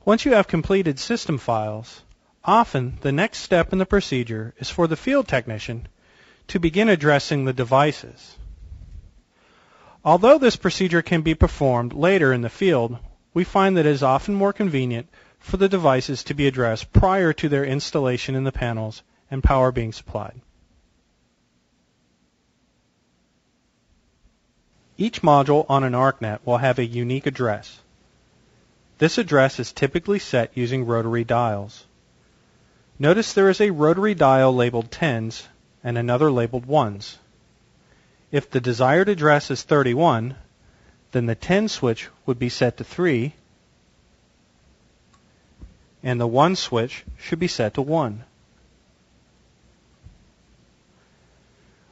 Once you have completed system files, often the next step in the procedure is for the field technician to begin addressing the devices. Although this procedure can be performed later in the field, we find that it is often more convenient for the devices to be addressed prior to their installation in the panels and power being supplied. Each module on an ArcNet will have a unique address. This address is typically set using rotary dials. Notice there is a rotary dial labeled 10s and another labeled 1s. If the desired address is 31, then the 10 switch would be set to 3, and the 1 switch should be set to 1.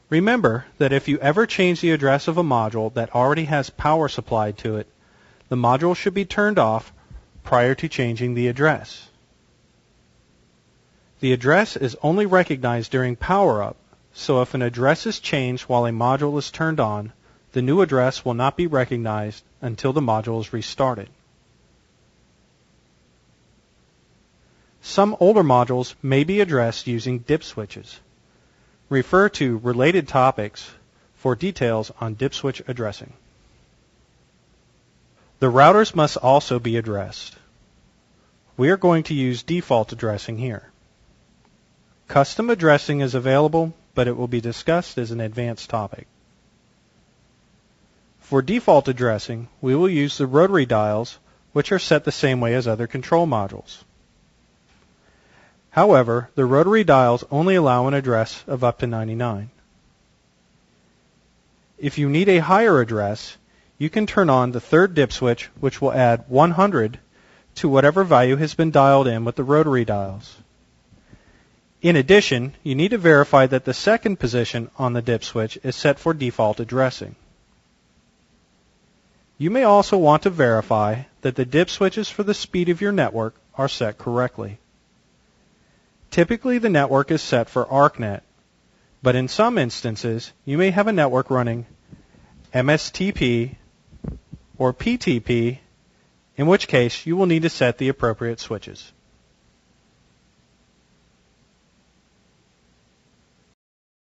Remember that if you ever change the address of a module that already has power supplied to it, the module should be turned off prior to changing the address. The address is only recognized during power-up, so if an address is changed while a module is turned on, the new address will not be recognized until the module is restarted. Some older modules may be addressed using dip switches. Refer to related topics for details on dip switch addressing. The routers must also be addressed. We are going to use default addressing here. Custom addressing is available, but it will be discussed as an advanced topic. For default addressing, we will use the rotary dials, which are set the same way as other control modules. However, the rotary dials only allow an address of up to 99. If you need a higher address, you can turn on the third dip switch, which will add 100 to whatever value has been dialed in with the rotary dials. In addition, you need to verify that the second position on the dip switch is set for default addressing. You may also want to verify that the dip switches for the speed of your network are set correctly. Typically, the network is set for ArcNet, but in some instances, you may have a network running MSTP or PTP, in which case you will need to set the appropriate switches.